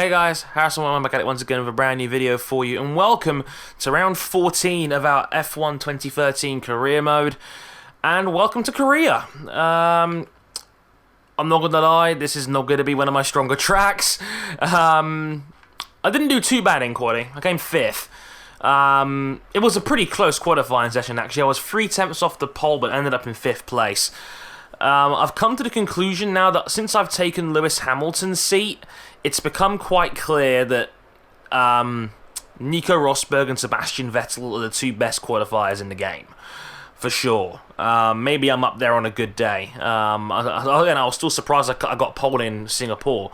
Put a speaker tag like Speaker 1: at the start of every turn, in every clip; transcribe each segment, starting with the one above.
Speaker 1: Hey guys, Harrison, I'm back at it once again with a brand new video for you, and welcome to round 14 of our F1 2013 career mode, and welcome to Korea. I'm not gonna lie, this is not gonna be one of my stronger tracks. I didn't do too bad in qualifying. I came 5th. It was a pretty close qualifying session actually. I was 3/10 off the pole but ended up in 5th place. I've come to the conclusion now that since I've taken Lewis Hamilton's seat, it's become quite clear that Nico Rosberg and Sebastian Vettel are the two best qualifiers in the game, for sure. Maybe I'm up there on a good day. I was still surprised I got pole in Singapore.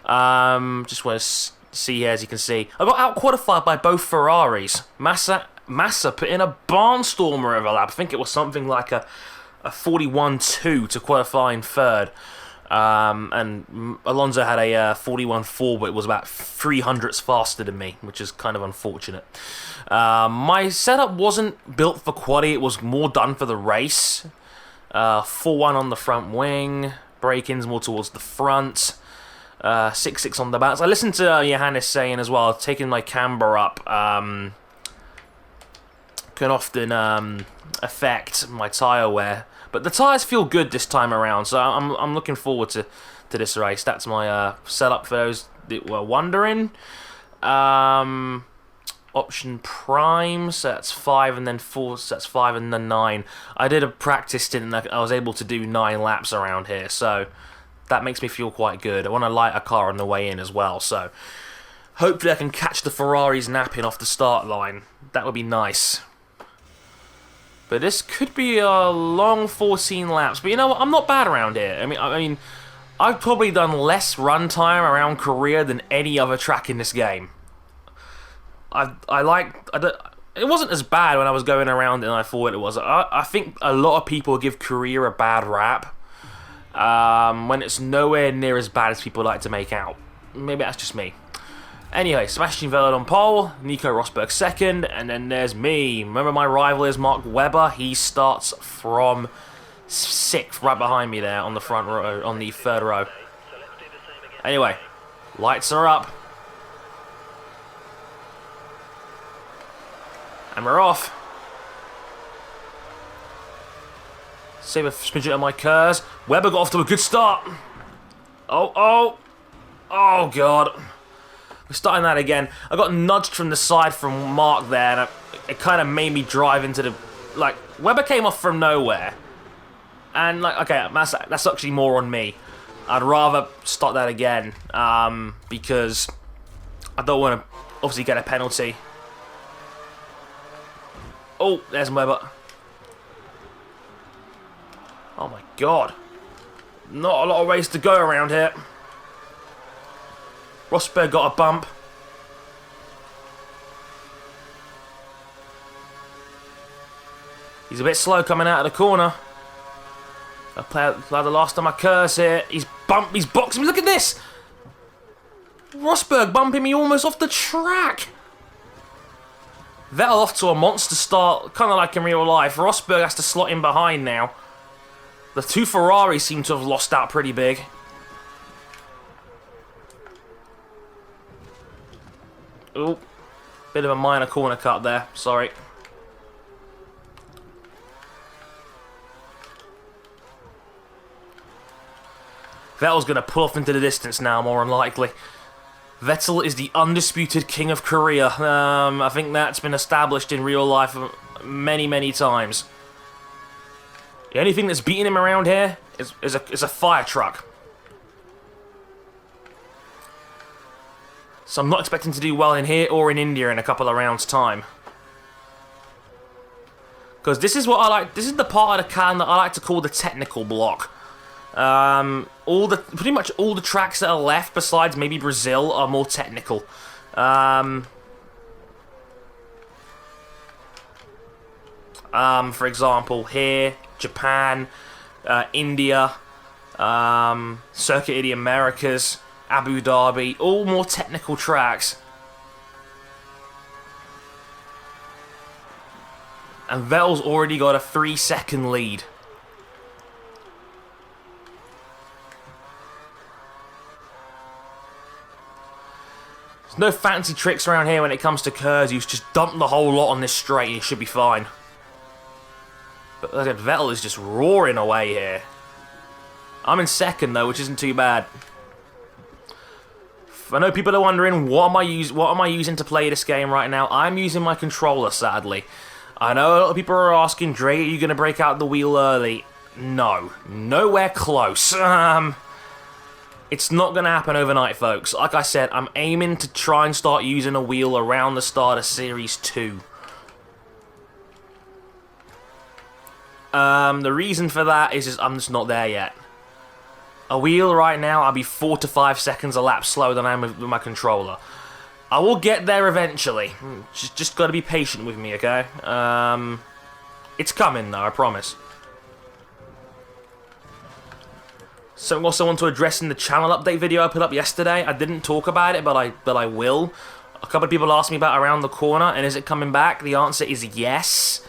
Speaker 1: Just want to see here, as you can see, I got out-qualified by both Ferraris. Massa put in a barnstormer of a lap. I think it was something like a 41.2 to qualify in 3rd. And Alonso had a 41.4, but it was about 300ths faster than me, which is kind of unfortunate. My setup wasn't built for quali, it was more done for the race. 4-1 on the front wing, break-ins more towards the front, 6-6 on the balance. I listened to Johannes saying as well, taking my camber up can often affect my tyre wear. But the tyres feel good this time around, so I'm looking forward to this race. That's my setup for those that were wondering. Option prime, so that's 5 and then 4, so that's 5 and then 9. I did a practice stint and I was able to do 9 laps around here, so that makes me feel quite good. I want to light a car on the way in as well, so hopefully I can catch the Ferraris napping off the start line. That would be nice. But this could be a long 14 laps. But you know what? I'm not bad around here. I mean, I've probably done less run time around Korea than any other track in this game. It wasn't as bad when I was going around and I thought it was. I think a lot of people give Korea a bad rap when it's nowhere near as bad as people like to make out. Maybe that's just me. Anyway, Sebastian Vettel on pole, Nico Rosberg 2nd, and then there's me. Remember my rival is Mark Webber. He starts from 6th, right behind me there on the front row, on the 3rd row. Anyway, lights are up. And we're off. Save a smidget on my curves. Webber got off to a good start. Oh God. We're starting that again. I got nudged from the side from Mark there, and it kind of made me drive into the... Like, Webber came off from nowhere. And, like, okay, that's actually more on me. I'd rather start that again, because I don't want to, obviously, get a penalty. Oh, there's Webber. Oh, my God. Not a lot of ways to go around here. Rosberg got a bump. He's a bit slow coming out of the corner. I play the last of my curse here. He's boxing me. Look at this! Rosberg bumping me almost off the track. Vettel off to a monster start, kind of like in real life. Rosberg has to slot in behind now. The two Ferraris seem to have lost out pretty big. Oh, bit of a minor corner cut there, sorry. Vettel's going to pull off into the distance now, more unlikely. Vettel is the undisputed king of Korea. I think that's been established in real life many, many times. The only thing that's beating him around here is a fire truck. So I'm not expecting to do well in here or in India in a couple of rounds' time. Because this is what I like. This is the part of the can that I like to call the technical block. Pretty much all the tracks that are left, besides maybe Brazil, are more technical. For example, here, Japan, India, Circuit of the Americas, Abu Dhabi, all more technical tracks. And Vettel's already got a 3-second lead. There's no fancy tricks around here when it comes to curves. You just dump the whole lot on this straight and you should be fine. But like I said, Vettel is just roaring away here. I'm in second though, which isn't too bad. I know people are wondering what am I using to play this game right now. I'm using my controller, sadly. I know a lot of people are asking, Dre, are you going to break out the wheel early? No, nowhere close. It's not going to happen overnight, folks. Like I said, I'm aiming to try and start using a wheel around the start of Series 2. The reason for that is just I'm just not there yet. A wheel right now, I'll be 4 to 5 seconds a lap slower than I am with my controller. I will get there eventually. Just got to be patient with me, okay? It's coming though, I promise. So I also want to address in the channel update video I put up yesterday. I didn't talk about it, but I will. A couple of people asked me about Around the Corner, and is it coming back? The answer is yes.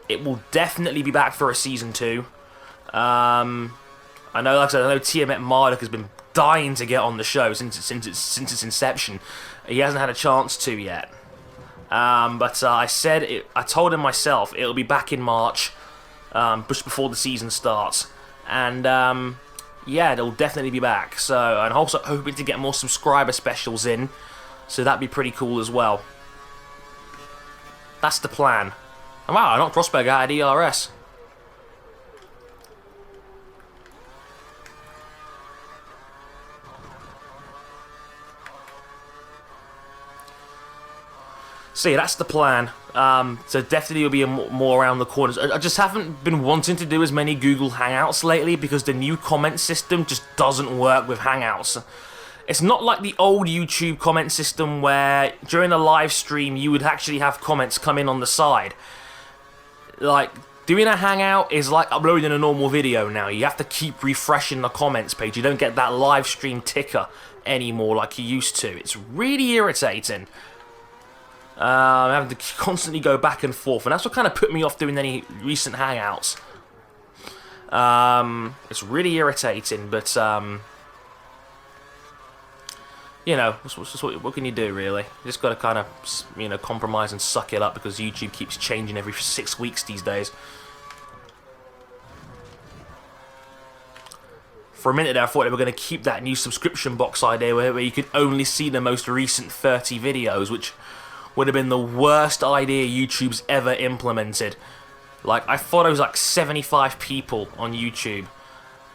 Speaker 1: It will definitely be back for a Season 2. I know, like I said, I know Tiamat Marduk has been dying to get on the show since its inception. He hasn't had a chance to yet. But I told him myself it'll be back in March, just before the season starts. And yeah, it'll definitely be back. So I'm also hoping to get more subscriber specials in, so that'd be pretty cool as well. That's the plan. And wow, I knocked Rosberg out of DRS. So yeah, that's the plan. So definitely will be more around the corners. I just haven't been wanting to do as many Google Hangouts lately because the new comment system just doesn't work with Hangouts. It's not like the old YouTube comment system where during a live stream you would actually have comments come in on the side. Like, doing a Hangout is like uploading a normal video now. You have to keep refreshing the comments page. You don't get that live stream ticker anymore like you used to. It's really irritating. Having to constantly go back and forth, and that's what kind of put me off doing any recent Hangouts. It's really irritating, but you know, what can you do, really? You just got to kind of, you know, compromise and suck it up because YouTube keeps changing every 6 weeks these days. For a minute there, I thought they were going to keep that new subscription box idea where you could only see the most recent 30 videos, which would have been the worst idea YouTube's ever implemented. Like, I thought it was like 75 people on YouTube.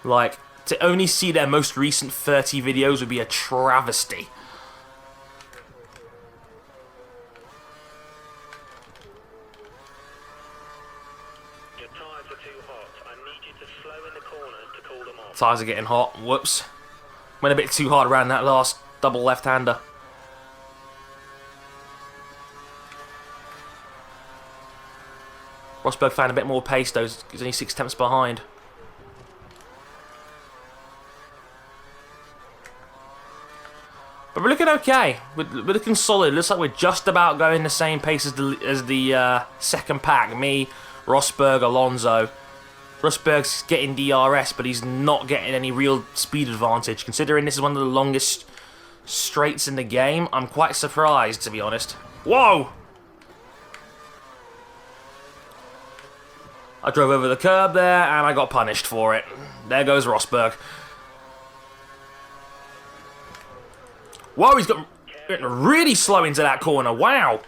Speaker 1: Like, to only see their most recent 30 videos would be a travesty.
Speaker 2: Your tyres are too hot. I need you to slow in the corner to cool them off.
Speaker 1: Tyres are getting hot. Whoops. Went a bit too hard around that last double left-hander. Rosberg found a bit more pace though, he's only 6 tenths behind. But we're looking okay, we're looking solid. Looks like we're just about going the same pace as the second pack. Me, Rosberg, Alonso. Rosberg's getting DRS, but he's not getting any real speed advantage. Considering this is one of the longest straights in the game, I'm quite surprised, to be honest. Whoa! I drove over the curb there, and I got punished for it. There goes Rosberg. Whoa, he's got really slow into that corner. Wow.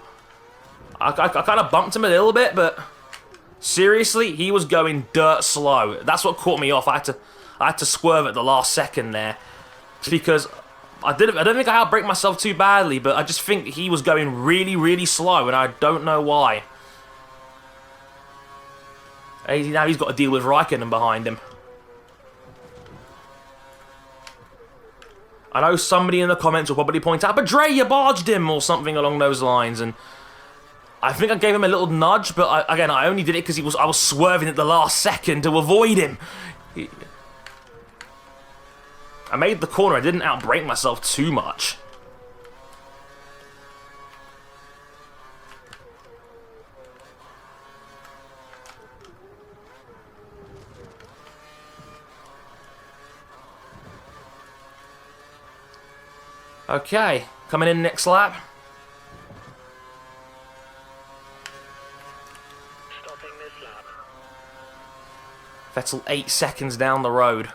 Speaker 1: I kind of bumped him a little bit, but seriously, he was going dirt slow. That's what caught me off. I had to swerve at the last second there, because I don't think I outbraked myself too badly, but I just think he was going really, really slow, and I don't know why. Now he's got to deal with Raikkonen behind him. I know somebody in the comments will probably point out, but Dre, you barged him, or something along those lines, and I think I gave him a little nudge, but again, I only did it because I was swerving at the last second to avoid him. I made the corner, I didn't outbrake myself too much. Okay, Coming in next lap.
Speaker 2: Stopping this lap.
Speaker 1: Vettel 8 seconds down the road.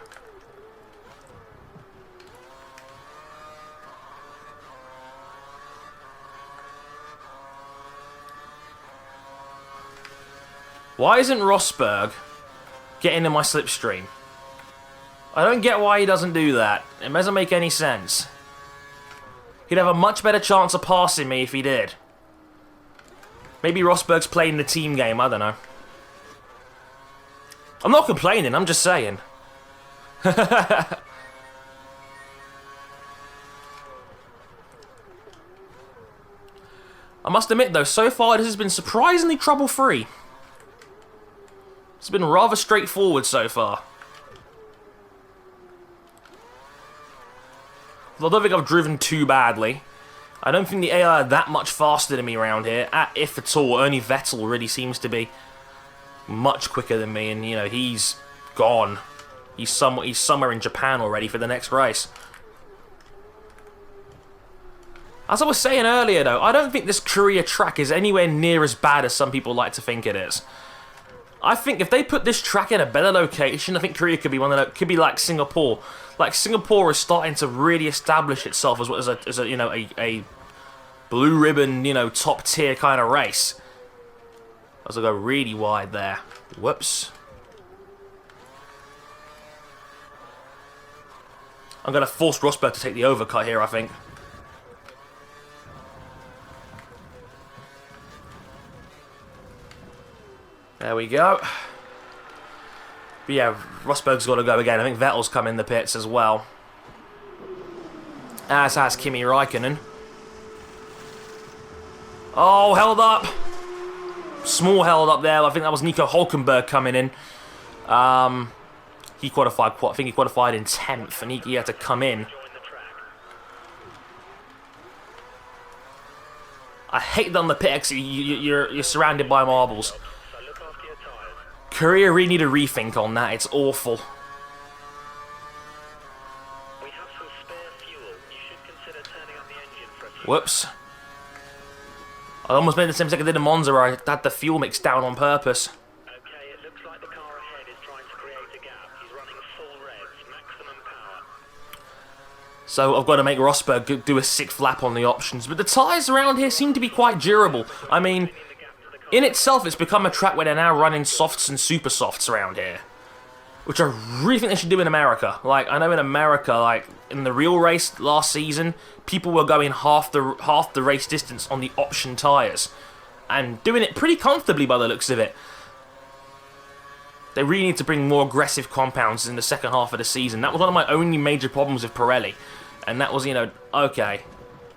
Speaker 1: Why isn't Rosberg getting in my slipstream? I don't get why he doesn't do that. It doesn't make any sense. He'd have a much better chance of passing me if he did. Maybe Rosberg's playing the team game, I don't know. I'm not complaining, I'm just saying. I must admit though, so far this has been surprisingly trouble-free. It's been rather straightforward so far. I don't think I've driven too badly. I don't think the AI are that much faster than me around here, if at all. Only Vettel really seems to be much quicker than me, and you know, he's gone. He's somewhere in Japan already for the next race. As I was saying earlier though, I don't think this Korea track is anywhere near as bad as some people like to think it is. I think if they put this track in a better location, I think Korea could be one of the, could be like Singapore. Like Singapore is starting to really establish itself as a you know a blue ribbon, you know, top tier kind of race. As I go really wide there. Whoops. I'm gonna force Rosberg to take the overcut here, I think. There we go. But yeah, Rosberg's got to go again. I think Vettel's come in the pits as well. As has Kimi Räikkönen. Oh, held up. Small held up there. I think that was Nico Hülkenberg coming in. He qualified, I think he qualified in 10th, and he had to come in. I hate that on the pit exit, you're surrounded by marbles. Korea really need a rethink on that. It's awful.
Speaker 2: We have some spare fuel. You should consider turning up the engine for a few.
Speaker 1: Whoops. I almost made the same mistake I did in Monza where I had the fuel mix down on purpose.
Speaker 2: Okay, it looks like the car ahead is trying to create a gap. He's running full revs, maximum power.
Speaker 1: So I've got to make Rosberg do a 6th lap on the options. But the tyres around here seem to be quite durable. I mean, in itself, it's become a track where they're now running softs and super softs around here. Which I really think they should do in America. Like, I know in America, like, in the real race last season, people were going half the race distance on the option tyres. And doing it pretty comfortably by the looks of it. They really need to bring more aggressive compounds in the second half of the season. That was one of my only major problems with Pirelli. And that was, you know, okay.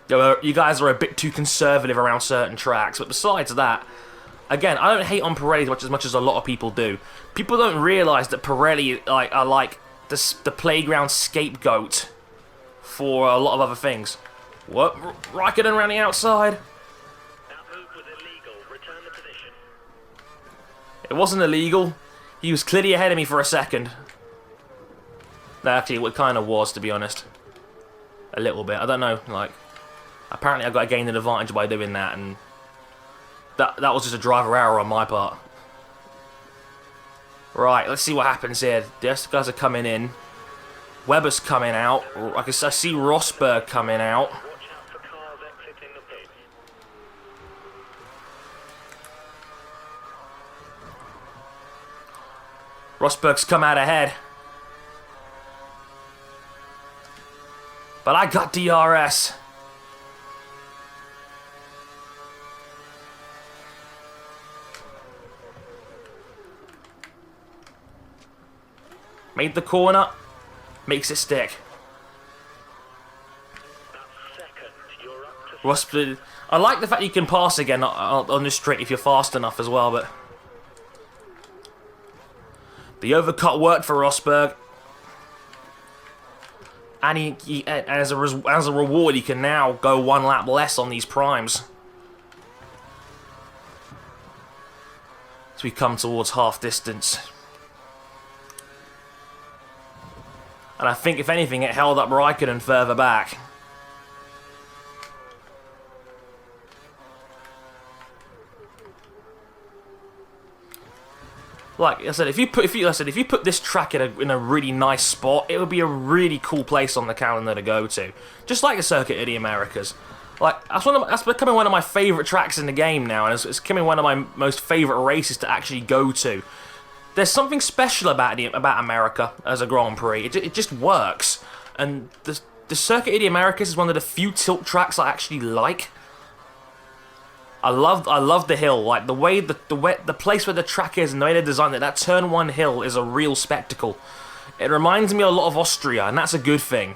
Speaker 1: You guys are a bit too conservative around certain tracks. But besides that, again, I don't hate on Pirelli as much as a lot of people do. People don't realise that Pirelli are like the playground scapegoat for a lot of other things. What? Raikkonen around the outside?
Speaker 2: That move was illegal. Return the position.
Speaker 1: It wasn't illegal. He was clearly ahead of me for a second. No, actually, it kind of was, to be honest. A little bit. I don't know, like, apparently I got to gain an advantage by doing that, and that was just a driver error on my part. Right, let's see what happens here. The guys are coming in. Webber's coming out. I see Rosberg coming out.
Speaker 2: Watch out for cars exiting the pits.
Speaker 1: Rosberg's come out ahead. But I got DRS. Made the corner. Makes it stick.
Speaker 2: That's second. You're up to
Speaker 1: Rosberg. I like the fact you can pass again on this straight if you're fast enough as well, but the overcut worked for Rosberg. And as a reward, he can now go 1 lap less on these primes. As we come towards half distance. And I think, if anything, it held up Raikkonen further back. Like I said, if you put this track in a really nice spot, it would be a really cool place on the calendar to go to. Just like the Circuit of the Americas. Like that's becoming one of my favourite tracks in the game now, and it's becoming one of my most favourite races to actually go to. There's something special about America as a Grand Prix. It just works, and the Circuit of the Americas is one of the few tilt tracks I actually like. I love the hill, like the place where the track is and the way they designed it. That turn 1 hill is a real spectacle. It reminds me a lot of Austria, and that's a good thing.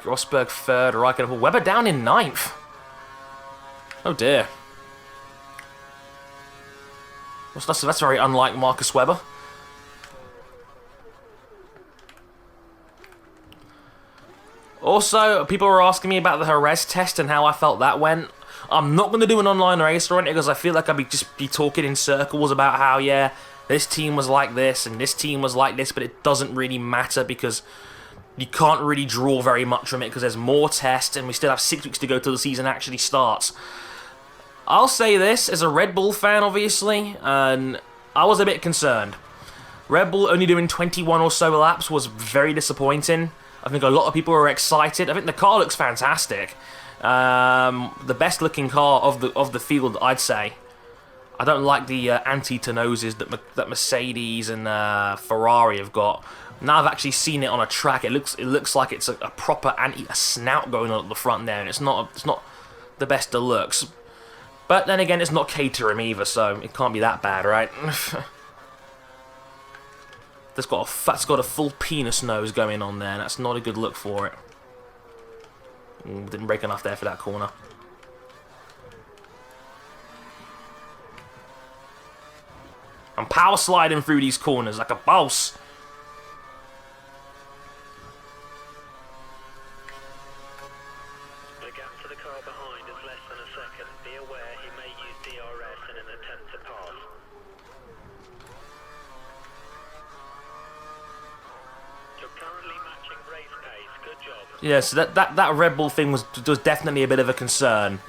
Speaker 1: Rosberg 3rd, Raikkonen, Webber down in 9th. Oh dear. That's very unlike Marcus Webber. Also, people were asking me about the Jerez test and how I felt that went. I'm not going to do an online race or anything because I feel like I'd just be talking in circles about how, yeah, this team was like this and this team was like this, but it doesn't really matter because you can't really draw very much from it because there's more tests and we still have 6 weeks to go till the season actually starts. I'll say this, as a Red Bull fan, obviously, and I was a bit concerned. Red Bull only doing 21 or so laps was very disappointing. I think a lot of people were excited. I think the car looks fantastic. The best looking car of the field, I'd say. I don't like the anti-Tenoses that Mercedes and Ferrari have got. Now I've actually seen it on a track. It looks like it's a proper a snout going on at the front there, and it's not the best of looks. But then again, it's not Caterham either, so it can't be that bad, right? That's got a full penis nose going on there, and that's not a good look for it. Didn't break enough there for that corner. I'm power sliding through these corners like a boss.
Speaker 2: The gap to the car behind is less than a second. Be aware he may use DRS in an attempt to pass. You're currently matching race pace. Good job.
Speaker 1: Yeah, so that Red Bull thing was definitely a bit of a concern.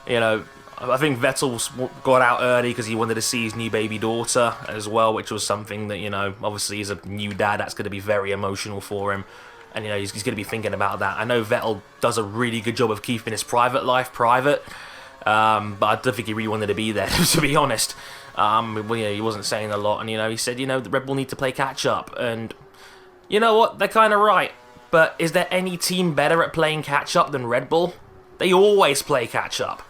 Speaker 1: You know, I think Vettel got out early because he wanted to see his new baby daughter as well, which was something that, you know, obviously as a new dad, that's going to be very emotional for him. And, you know, he's going to be thinking about that. I know Vettel does a really good job of keeping his private life private, but I don't think he really wanted to be there, to be honest. Well, yeah, he wasn't saying a lot, and, you know, he said, you know, the Red Bull need to play catch-up, and you know what, they're kind of right. But is there any team better at playing catch-up than Red Bull? They always play catch-up.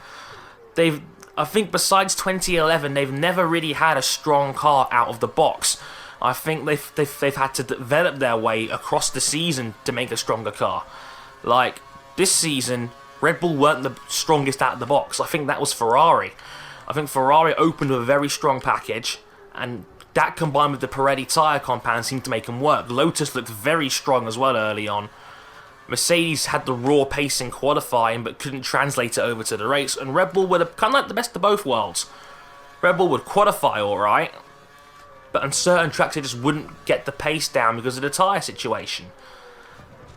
Speaker 1: I think besides 2011, they've never really had a strong car out of the box. I think they've had to develop their way across the season to make a stronger car. Like, this season, Red Bull weren't the strongest out of the box. I think that was Ferrari. I think Ferrari opened with a very strong package, and that combined with the Pirelli tyre compound seemed to make them work. Lotus looked very strong as well early on. Mercedes had the raw pace in qualifying but couldn't translate it over to the race, and Red Bull would have kind of like the best of both worlds. Red Bull would qualify alright, but on certain tracks they just wouldn't get the pace down because of the tyre situation.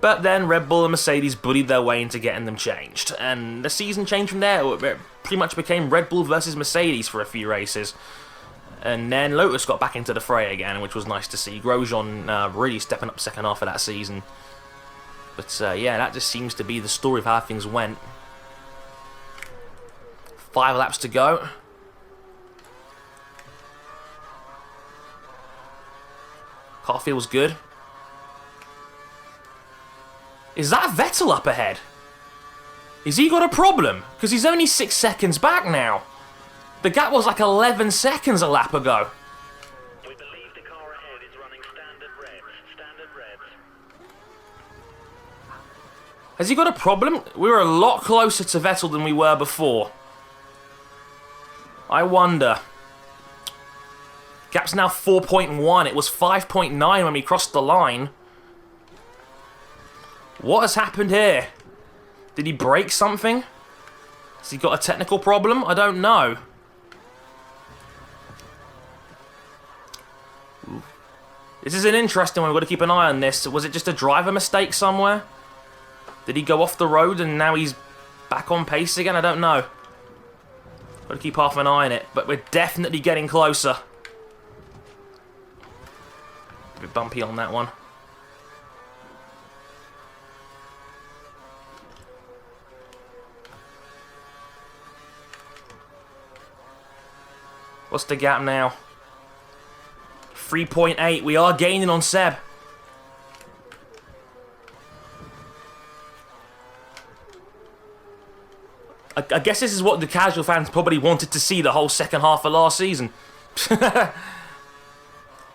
Speaker 1: But then Red Bull and Mercedes bullied their way into getting them changed, and the season changed from there. It pretty much became Red Bull versus Mercedes for a few races. And then Lotus got back into the fray again, which was nice to see. Grosjean really stepping up second half of that season. But yeah, that just seems to be the story of how things went. 5 laps to go. Car feels good. Is that Vettel up ahead? Has he got a problem? Because he's only 6 seconds back now. The gap was like 11 seconds a lap ago.
Speaker 2: We believe the car ahead is running standard revs. Standard revs.
Speaker 1: Has he got a problem? We were a lot closer to Vettel than we were before. I wonder. Gap's now 4.1. It was 5.9 when we crossed the line. What has happened here? Did he break something? Has he got a technical problem? I don't know. This is an interesting one. We've got to keep an eye on this. Was it just a driver mistake somewhere? Did he go off the road and now he's back on pace again? I don't know. Got to keep half an eye on it. But we're definitely getting closer. A bit bumpy on that one. What's the gap now? 3.8. We are gaining on Seb. I guess this is what the casual fans probably wanted to see the whole second half of last season. Because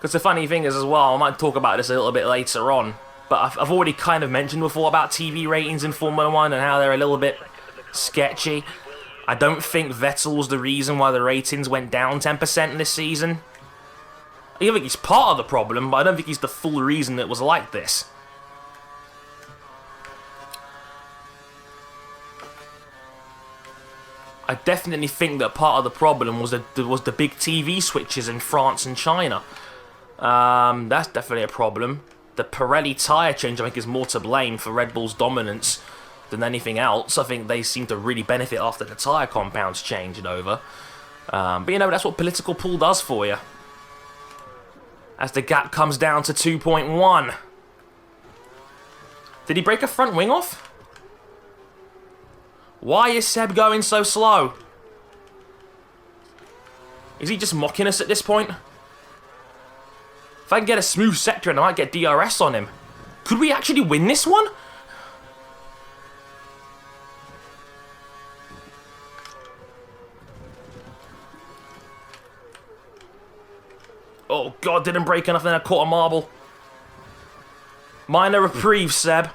Speaker 1: the funny thing is as well, I might talk about this a little bit later on, but I've already kind of mentioned before about TV ratings in Formula 1 and how they're a little bit sketchy. I don't think Vettel was the reason why the ratings went down 10% this season. I think he's part of the problem, but I don't think he's the full reason it was like this. I definitely think that part of the problem was the big TV switches in France and China. That's definitely a problem. The Pirelli tyre change, I think, is more to blame for Red Bull's dominance than anything else. I think they seem to really benefit after the tyre compounds changed over. But you know, that's what political pull does for you. As the gap comes down to 2.1. Did he break a front wing off? Why is Seb going so slow? Is he just mocking us at this point? If I can get a smooth sector, I might get DRS on him. Could we actually win this one? Oh god, didn't break enough, then I caught a marble. Minor reprieve, Seb.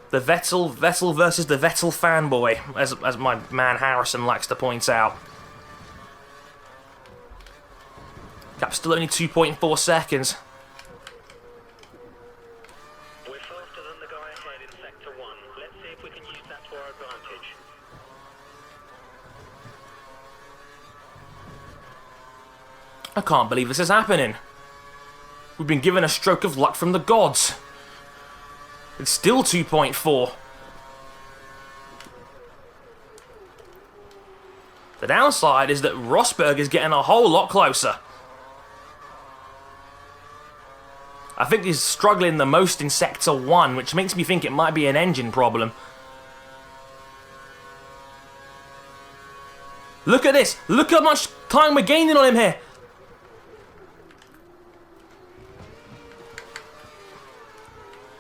Speaker 1: The Vettel versus the Vettel fanboy, as my man Harrison likes to point out. Gap's still only 2.4 seconds.
Speaker 2: We're faster than the guy ahead in Sector 1. Let's see if we can use that to our advantage.
Speaker 1: I can't believe this is happening. We've been given a stroke of luck from the gods. It's still 2.4. The downside is that Rosberg is getting a whole lot closer. I think he's struggling the most in Sector 1, which makes me think it might be an engine problem. Look at this! Look how much time we're gaining on him here!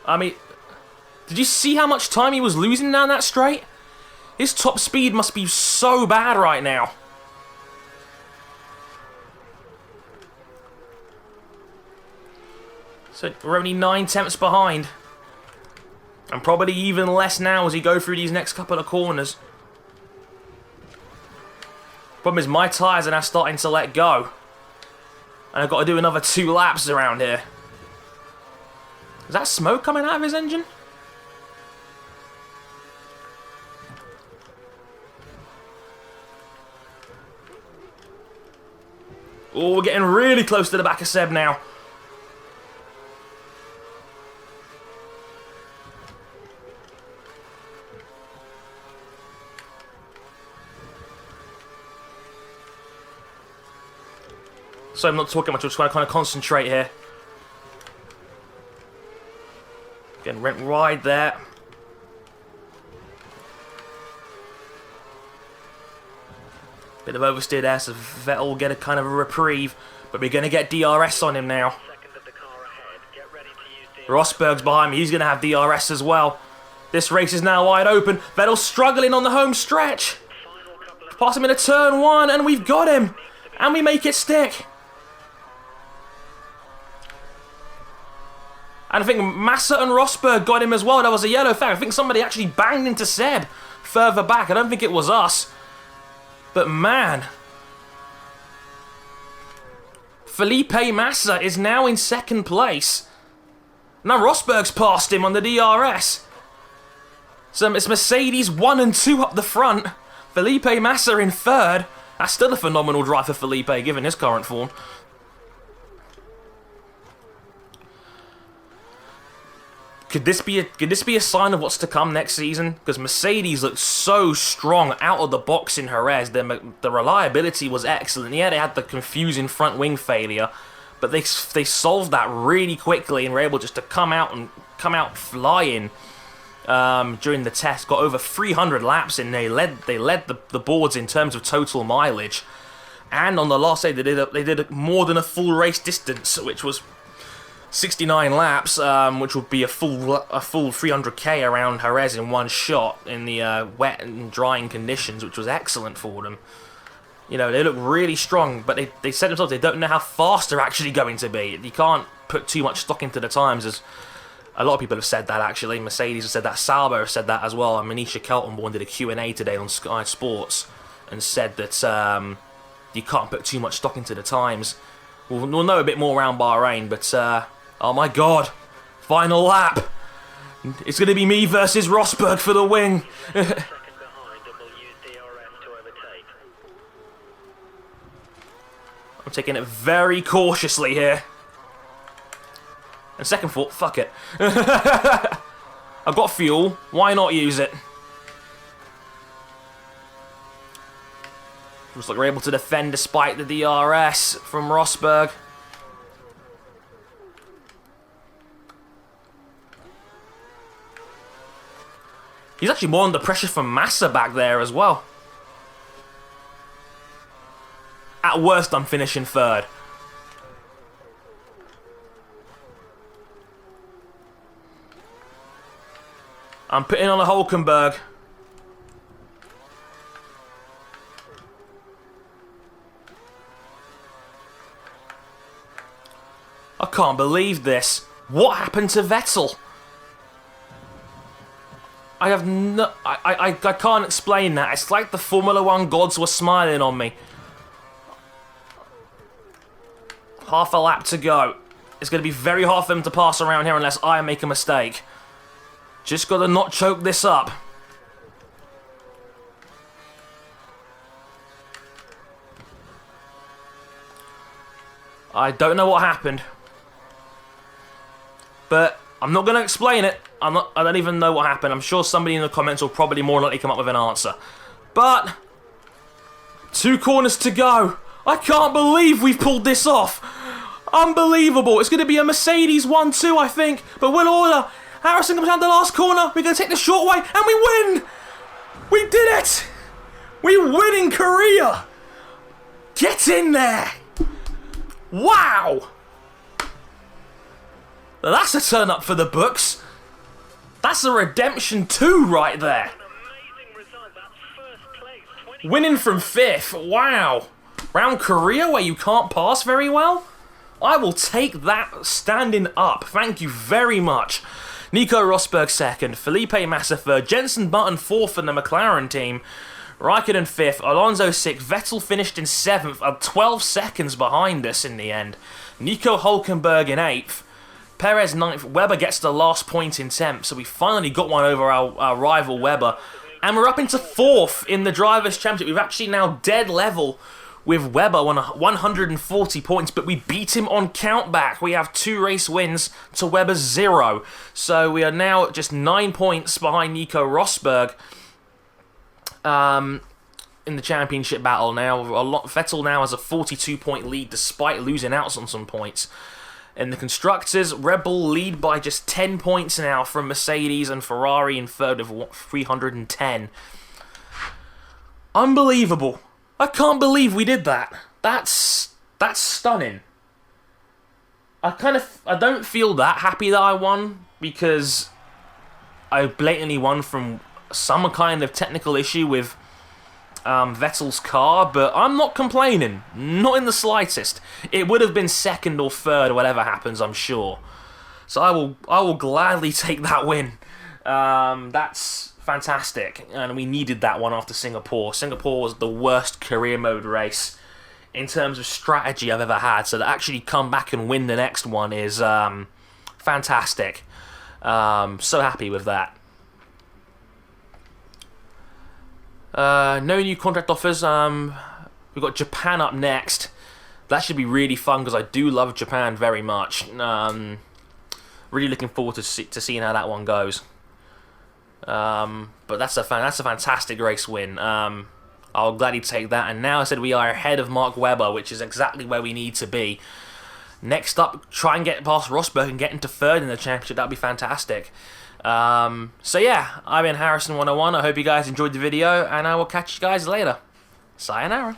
Speaker 1: I mean, did you see how much time he was losing down that straight? His top speed must be so bad right now. So we're only 9 tenths behind. And probably even less now as we go through these next couple of corners. Problem is my tyres are now starting to let go. And I've got to do another 2 laps around here. Is that smoke coming out of his engine? Oh, we're getting really close to the back of Seb now. So I'm not talking much, I'm just going to kind of concentrate here. Getting went wide there. Bit of oversteer there, so Vettel will get a kind of a reprieve. But we're going to get DRS on him now. Rosberg's behind me, he's going to have DRS as well. This race is now wide open. Vettel's struggling on the home stretch. Pass him into turn 1 and we've got him. And we make it stick. And I think Massa and Rosberg got him as well. That was a yellow flag. I think somebody actually banged into Seb further back. I don't think it was us. But man. Felipe Massa is now in second place. Now Rosberg's passed him on the DRS. So it's Mercedes 1 and 2 up the front. Felipe Massa in third. That's still a phenomenal drive for Felipe, given his current form. Could this be a sign of what's to come next season? Because Mercedes looked so strong out of the box in Jerez. The reliability was excellent. Yeah, they had the confusing front wing failure, but they solved that really quickly and were able just to come out flying during the test. Got over 300 laps and they led the boards in terms of total mileage. And on the last day, they did more than a full race distance, which was 69 laps, which would be a full 300k around Jerez in one shot in the wet and drying conditions, which was excellent for them. You know, they look really strong, but they said themselves they don't know how fast they're actually going to be. You can't put too much stock into the times, as a lot of people have said that, actually. Mercedes have said that, Sauber have said that as well. Manisha Keltenborn did a Q&A today on Sky Sports and said that you can't put too much stock into the times. We'll know a bit more around Bahrain, but oh my god, final lap. It's going to be me versus Rosberg for the win. I'm taking it very cautiously here. And second thought, fuck it. I've got fuel, why not use it? Looks like we're able to defend despite the DRS from Rosberg. He's actually more under pressure from Massa back there as well. At worst, I'm finishing third. I'm putting on a Hulkenberg. I can't believe this. What happened to Vettel? I have no... I can't explain that. It's like the Formula 1 gods were smiling on me. Half a lap to go. It's going to be very hard for them to pass around here unless I make a mistake. Just got to not choke this up. I don't know what happened. But I'm not going to explain it. I don't even know what happened. I'm sure somebody in the comments will probably more likely come up with an answer. But 2 corners to go. I can't believe we've pulled this off. Unbelievable. It's going to be a Mercedes 1-2, I think. But we'll order. Harrison comes down the last corner. We're going to take the short way. And we win. We did it. We win in Korea. Get in there. Wow. That's a turn up for the books. That's a redemption 2 right there. Winning from 5th. Wow. Round Korea where you can't pass very well? I will take that standing up. Thank you very much. Nico Rosberg 2nd, Felipe Massa 3rd, Jenson Button 4th in the McLaren team, Raikkonen 5th, Alonso 6th, Vettel finished in 7th, 12 seconds behind us in the end. Nico Hulkenberg in 8th, Perez 9th, Webber gets the last point in 10th, so we finally got one over our rival Webber. And we're up into 4th in the Drivers' Championship. We've actually now dead level with Webber on 140 points, but we beat him on countback. We have 2 race wins to Webber's 0. So we are now just 9 points behind Nico Rosberg in the championship battle now. Vettel now has a 42-point lead despite losing out on some points. In the Constructors, Red Bull lead by just 10 points now from Mercedes and Ferrari in third of 310. Unbelievable. I can't believe we did that. That's stunning. I don't feel that happy that I won because I blatantly won from some kind of technical issue with Vettel's car, but I'm not complaining. Not in the slightest. It would have been 2nd or 3rd, whatever happens, I'm sure. So I will gladly take that win. That's fantastic, and we needed that one after Singapore. Singapore was the worst career mode race in terms of strategy I've ever had, so to actually come back and win the next one is fantastic. So happy with that. No new contract offers. We've got Japan up next. That should be really fun because I do love Japan very much. Really looking forward to seeing how that one goes. But that's a fantastic race win. I'll gladly take that. And now I said we are ahead of Mark Webber, which is exactly where we need to be. Next up, try and get past Rosberg and get into third in the championship. That'd be fantastic. So yeah, I've been Harrison101. I hope you guys enjoyed the video, and I will catch you guys later. Sayonara.